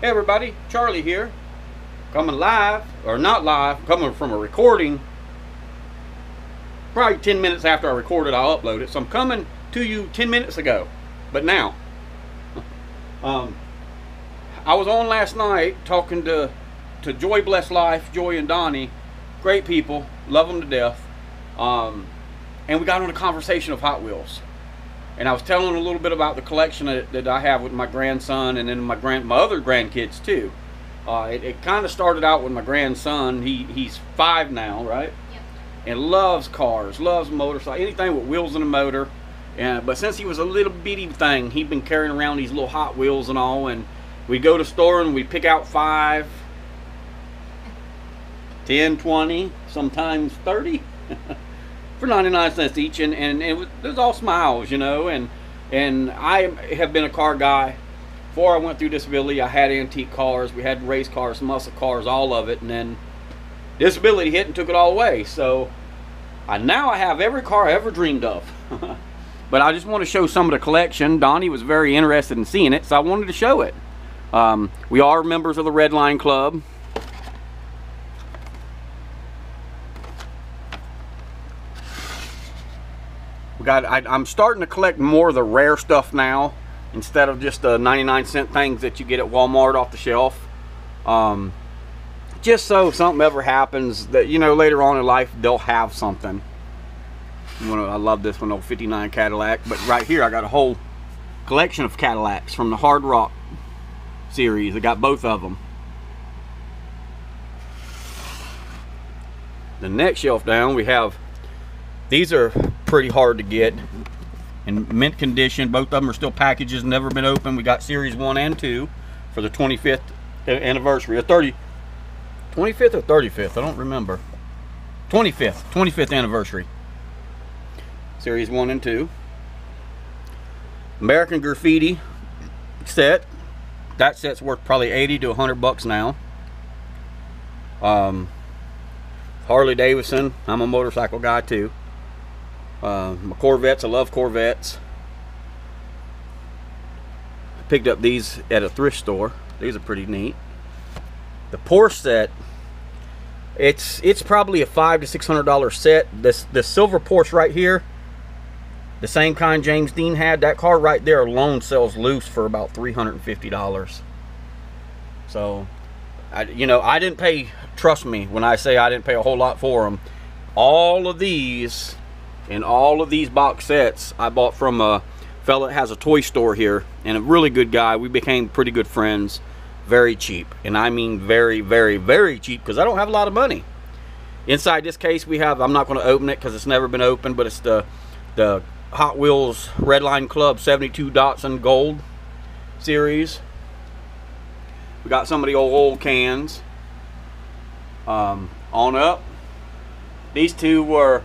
Hey everybody, Charlie here, coming live, or not live, coming from a recording. Probably 10 minutes after I recorded, I'll upload it. So I'm coming to you 10 minutes ago, but now. I was on last night talking to Joy Bless Life, Joy and Donnie, great people, love them to death. And we got on a conversation of Hot Wheels. And I was telling a little bit about the collection that I have with my grandson and then my other grandkids too. It kind of started out with my grandson. He's 5 now, right? Yep. And loves cars, loves motorcycles, anything with wheels and a motor. But since he was a little bitty thing, he'd been carrying around these little Hot Wheels and all. And we'd go to the store and we'd pick out 5, 10, 20, sometimes 30. For 99 cents each, and it was all smiles, you know. And I have been a car guy before I went through disability. I had antique cars, we had race cars, muscle cars, all of it, and then disability hit and took it all away. So now I have every car I ever dreamed of. But I just want to show some of the collection. Donnie was very interested in seeing it, so I wanted to show it. We are members of the Red Line Club. I'm starting to collect more of the rare stuff now instead of just the 99-cent things that you get at Walmart off the shelf. Just so if something ever happens that, you know, later on in life they'll have something. I love this one, old 59 Cadillac. But right here I got a whole collection of Cadillacs from the Hard Rock series. I got both of them. The next shelf down we have, these are pretty hard to get in mint condition. Both of them are still packages, never been opened. We got series 1 and 2 for the 25th anniversary, or 25th or 35th, I don't remember. 25th anniversary. Series 1 and 2. American Graffiti set. That set's worth probably 80 to 100 bucks now. Harley Davidson, I'm a motorcycle guy too. My Corvettes, I love Corvettes. I picked up these at a thrift store. These are pretty neat. The Porsche set, it's probably a $500 to $600 set. This silver Porsche right here, the same kind James Dean had, that car right there alone sells loose for about $350. So I didn't pay, trust me when I say I didn't pay a whole lot for them. All of these and all of these box sets I bought from a fella that has a toy store here, and a really good guy. We became pretty good friends. Very cheap, and I mean very, very, very cheap, because I don't have a lot of money. Inside this case we have, I'm not going to open it because it's never been opened, but it's the Hot Wheels Red Line Club 72 Datsun Gold series. We got some of the old cans. On up, these two were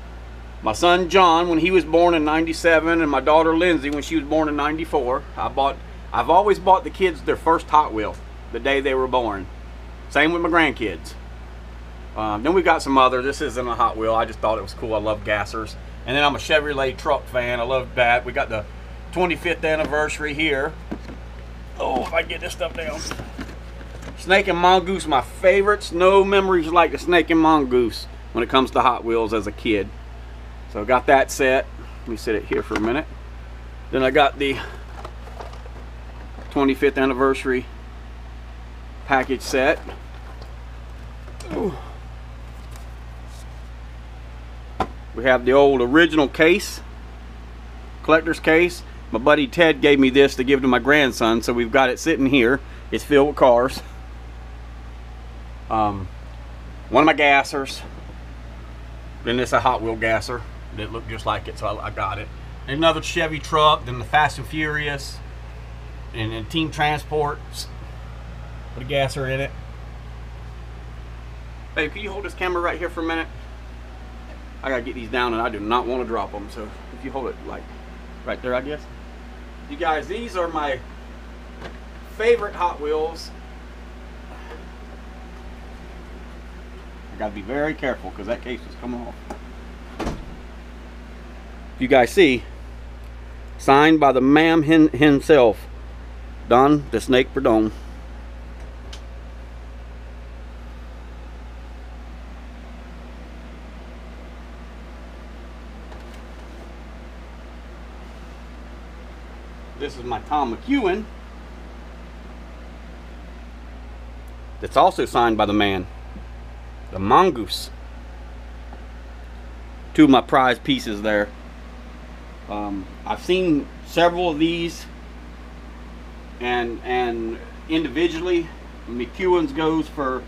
my son John when he was born in '97, and my daughter Lindsay when she was born in '94. I've always bought the kids their first Hot Wheel the day they were born. Same with my grandkids. Then we got some other. This isn't a Hot Wheel. I just thought it was cool. I love gassers. And then I'm a Chevrolet truck fan. I love that. We got the 25th anniversary here. Oh, if I can get this stuff down. Snake and Mongoose, my favorites. No memories like the Snake and Mongoose when it comes to Hot Wheels as a kid. So I got that set. Let me set it here for a minute. Then I got the 25th anniversary package set. Ooh. We have the old original case, collector's case. My buddy Ted gave me this to give to my grandson, so we've got it sitting here. It's filled with cars. One of my gassers. Then this a Hot Wheel gasser. It looked just like it, so I got it. And another Chevy truck, then the Fast and Furious, and then Team Transports. Put a gasser in it. Babe, can you hold this camera right here for a minute? I gotta get these down and I do not want to drop them, so if you hold it like right there, I guess. You guys, these are my favorite Hot Wheels. I gotta be very careful because that case is coming off. You guys see, signed by the man himself, Don the Snake Perdone. is my Tom McEwen. That's also signed by the man. The Mongoose. Two of my prized pieces there. I've seen several of these, and individually, McEwen's goes for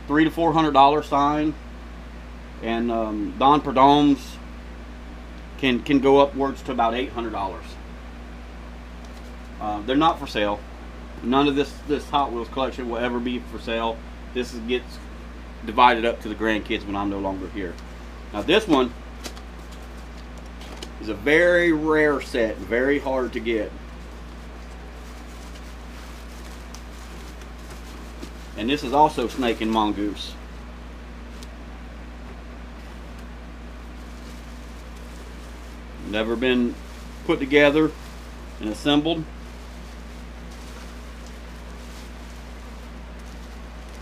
$300 to $400 sign, and Don Perdome's can go upwards to about $800. They're not for sale. None of this Hot Wheels collection will ever be for sale. This gets divided up to the grandkids when I'm no longer here. Now this one is a very rare set, very hard to get. And this is also Snake and Mongoose. Never been put together and assembled.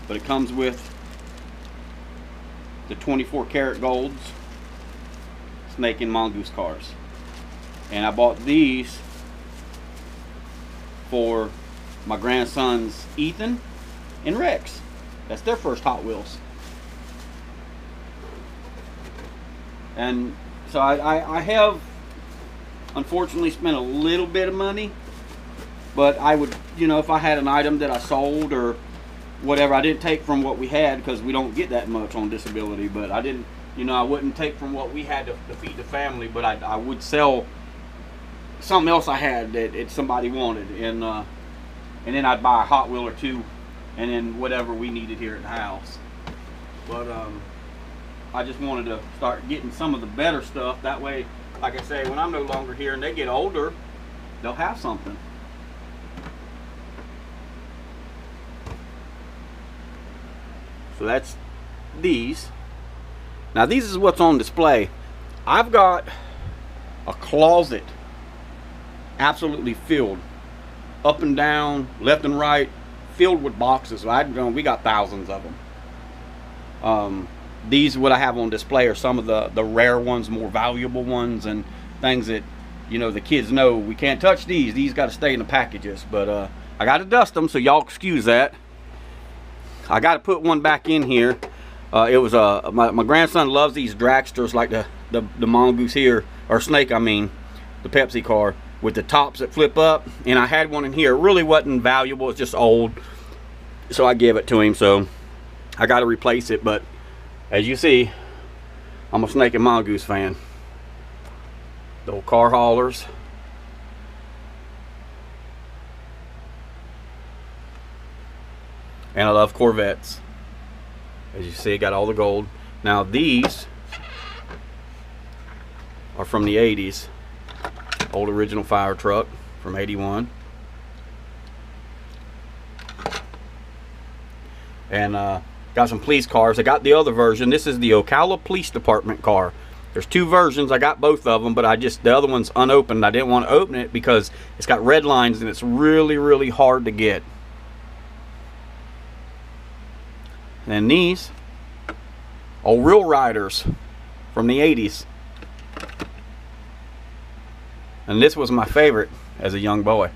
But it comes with the 24 karat golds, Snake and Mongoose cars. And I bought these for my grandsons Ethan and Rex. That's their first Hot Wheels. And so I have unfortunately spent a little bit of money, but I would, you know, if I had an item that I sold or whatever, I didn't take from what we had because we don't get that much on disability, but I didn't, you know, I wouldn't take from what we had to feed the family, but I would sell something else I had that somebody wanted, and then I'd buy a Hot Wheel or two, and then whatever we needed here at the house. But I just wanted to start getting some of the better stuff. That way, like I say, when I'm no longer here and they get older, they'll have something. So that's these. Now these is what's on display. I've got a closet absolutely filled, up and down, left and right, filled with boxes. We got thousands of them. These, what I have on display, are some of the rare ones, more valuable ones, and things that, you know, the kids know we can't touch these. These got to stay in the packages. But I got to dust them, so y'all excuse that. I got to put one back in here. It was my grandson loves these dragsters like the Mongoose here, or Snake, I mean, the Pepsi car with the tops that flip up. And I had one in here. It really wasn't valuable. It's just old, so I gave it to him. So I got to replace it. But as you see, I'm a Snake and Mongoose fan. The old car haulers. And I love Corvettes. As you see, got all the gold. Now these are from the 80s. Old original fire truck from 81. And got some police cars. I got the other version. This is the Ocala Police Department car. There's two versions. I got both of them, but the other one's unopened. I didn't want to open it because it's got red lines and it's really, really hard to get. And these old Real Riders from the 80s. And this was my favorite as a young boy.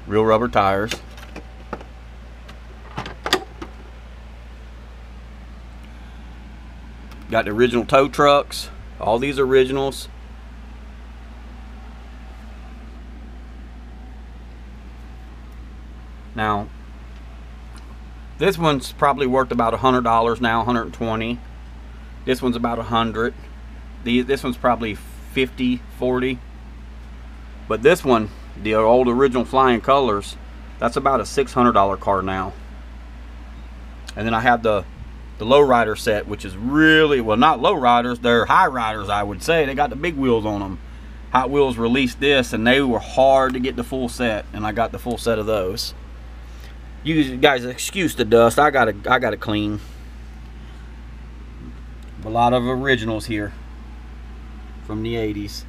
Real rubber tires. Got the original tow trucks. All these originals. Now, this one's probably worth about $100 now, $120. This one's about $100. This one's probably $50, $40. But this one, the old original Flying Colors, that's about a $600 car now. And then I have the lowrider set, which is really, well, not lowriders, they're high riders, I would say. They got the big wheels on them. Hot Wheels released this, and they were hard to get the full set, and I got the full set of those. You guys excuse the dust. I gotta clean. A lot of originals here from the 80s.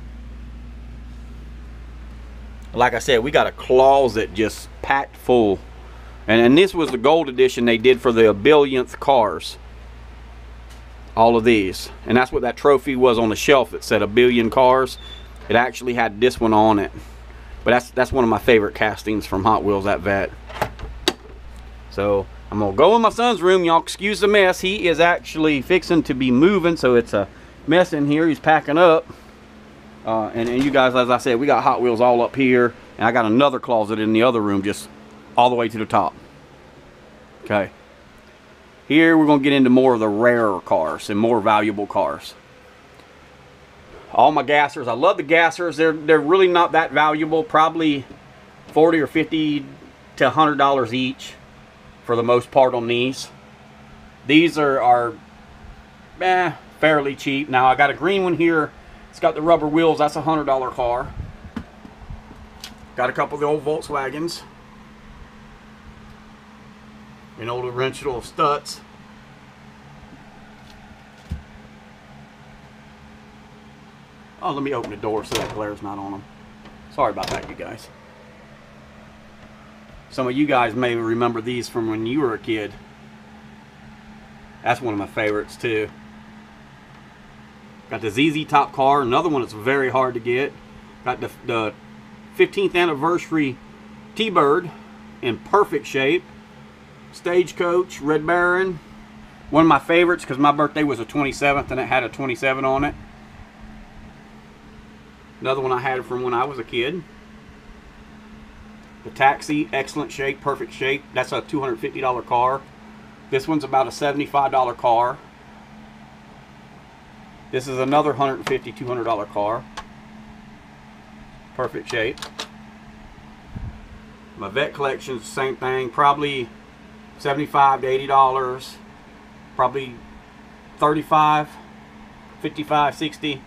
Like I said, we got a closet just packed full. And this was the gold edition they did for the 1,000,000th cars. All of these. And that's what that trophy was on the shelf. It said 1,000,000,000 cars. It actually had this one on it. But that's one of my favorite castings from Hot Wheels, that vet. So I'm gonna go in my son's room. Y'all excuse the mess. He is actually fixing to be moving, so it's a mess in here. He's packing up. And you guys, as I said, we got Hot Wheels all up here, and I got another closet in the other room, just all the way to the top. Okay. Here we're gonna get into more of the rarer cars and more valuable cars. All my gassers, I love the gassers. They're really not that valuable. Probably $40 or $50 to $100 each for the most part on these. These are fairly cheap. Now I got a green one here. It's got the rubber wheels. That's a $100 car. Got a couple of the old Volkswagens. An old original Stutz. Oh, let me open the door so that glare's not on them. Sorry about that, you guys. Some of you guys may remember these from when you were a kid. That's one of my favorites too. Got the ZZ Top car, another one that's very hard to get. Got the 15th anniversary T-Bird in perfect shape. Stagecoach, Red Baron. One of my favorites because my birthday was the 27th and it had a 27 on it. Another one I had from when I was a kid. The Taxi, excellent shape, perfect shape. That's a $250 car. This one's about a $75 car. This is another $150, $200 car. Perfect shape. My vet collection's the same thing. Probably $75 to $80. Probably $35, $55, $60,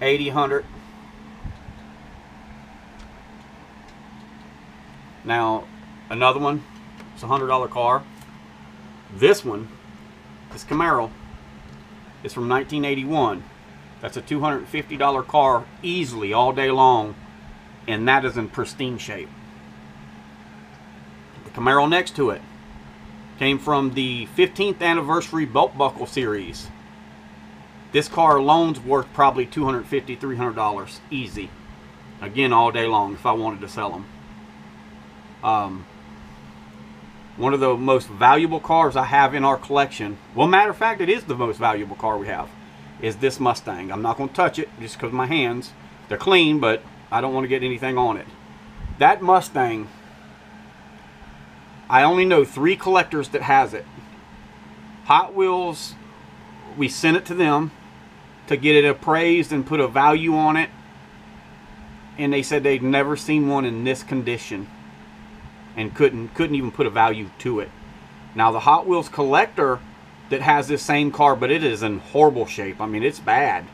$80, $100. Now, another one, it's a $100 car. This one, this Camaro, is from 1981. That's a $250 car easily all day long, and that is in pristine shape. The Camaro next to it came from the 15th anniversary belt buckle series. This car alone's worth probably $250, $300 easy. Again, all day long if I wanted to sell them. One of the most valuable cars I have in our collection, well, matter of fact, it is the most valuable car we have, is this Mustang. I'm not going to touch it just because my hands, they're clean, but I don't want to get anything on it. That Mustang, I only know 3 collectors that has it. Hot Wheels, we sent it to them to get it appraised and put a value on it, and they said they'd never seen one in this condition and couldn't even put a value to it. Now the Hot Wheels collector that has this same car, but it is in horrible shape. I mean, it's bad.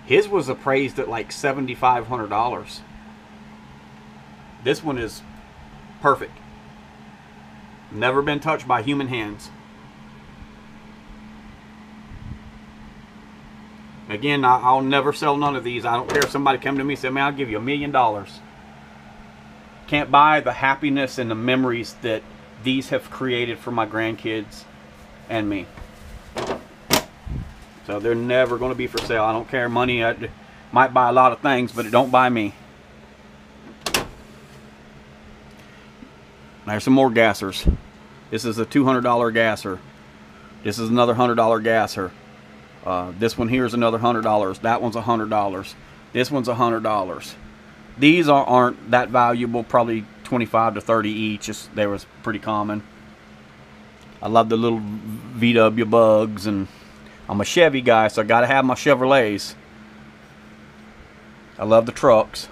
His was appraised at like $7,500. This one is perfect. Never been touched by human hands. Again, I'll never sell none of these. I don't care if somebody come to me and say, man, I'll give you $1 million. Can't buy the happiness and the memories that these have created for my grandkids and me. So they're never going to be for sale. I don't care. Money, I might buy a lot of things, but it don't buy me. There's some more gassers. This is a $200 gasser. This is another $100 gasser. This one here is another $100. That one's $100. This one's $100. These aren't that valuable, probably 25 to 30 each. They was pretty common. I love the little VW bugs, and I'm a Chevy guy, so I gotta have my Chevrolets. I love the trucks.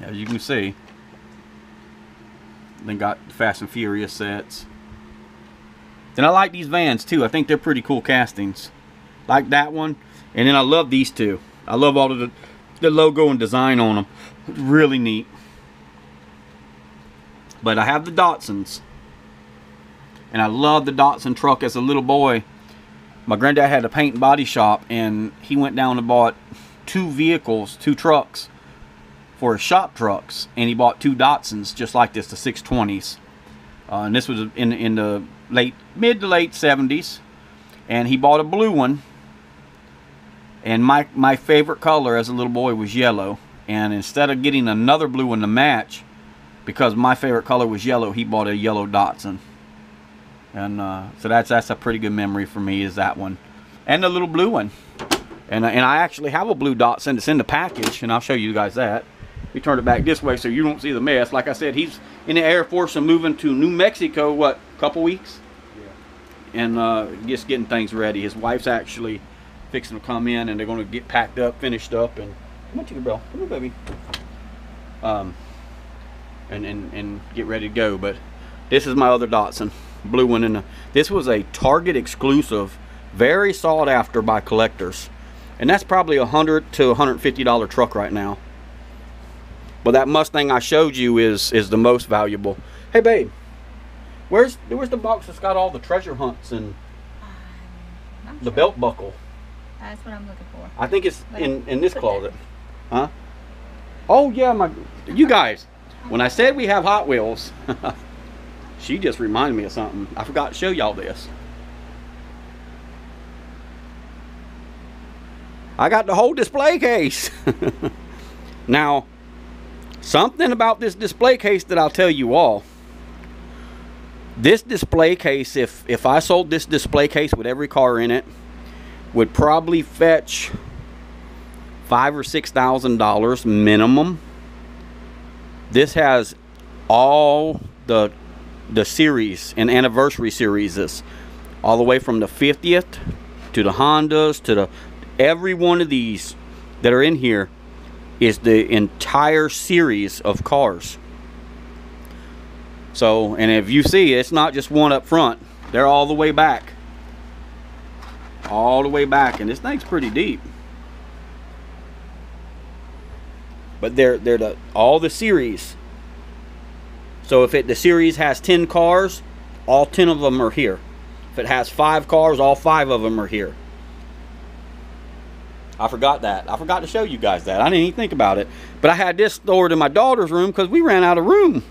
As you can see, then got Fast and Furious sets. And I like these vans too. I think they're pretty cool castings. Like that one. And then I love these two. I love all of the logo and design on them. Really neat. But I have the Datsuns. And I love the Datsun truck. As a little boy, my granddad had a paint and body shop, and he went down and bought 2 vehicles, 2 trucks for his shop trucks. And he bought 2 Datsuns just like this, the 620s. And this was in the mid to late 70s. And he bought a blue one. And my favorite color as a little boy was yellow. And instead of getting another blue one to match, because my favorite color was yellow, he bought a yellow Datsun. And so that's a pretty good memory for me, is that one. And the little blue one. And I actually have a blue Datsun that's in the package, and I'll show you guys that. We turn it back this way so you don't see the mess. Like I said, he's in the Air Force and moving to New Mexico, what, a couple weeks? Yeah. And just getting things ready. His wife's actually fixing to come in, and they're going to get packed up, finished up, and come on, Chicken Bell, come here, baby. And get ready to go. But this is my other Datsun, blue one, and this was a Target exclusive, very sought after by collectors, and that's probably $100 to $150 truck right now. But that Mustang I showed you is the most valuable. Hey, babe, where's the box that's got all the treasure hunts and the belt buckle? That's what I'm looking for. I think it's in this closet. Huh? Oh yeah, you guys. When I said we have Hot Wheels, she just reminded me of something. I forgot to show y'all this. I got the whole display case. Now, something about this display case that I'll tell you all. This display case, if I sold this display case with every car in it, would probably fetch $5,000 or $6,000 minimum. This has all the series and anniversary series, all the way from the 50th to the Hondas to the every one of these that are in here is the entire series of cars. So, and if you see, it's not just one up front, they're all the way back. All the way back, and this thing's pretty deep. But they're all the series. So if the series has 10 cars, all 10 of them are here. If it has 5 cars, all 5 of them are here. I forgot that. I forgot to show you guys that. I didn't even think about it. But I had this stored in my daughter's room because we ran out of room.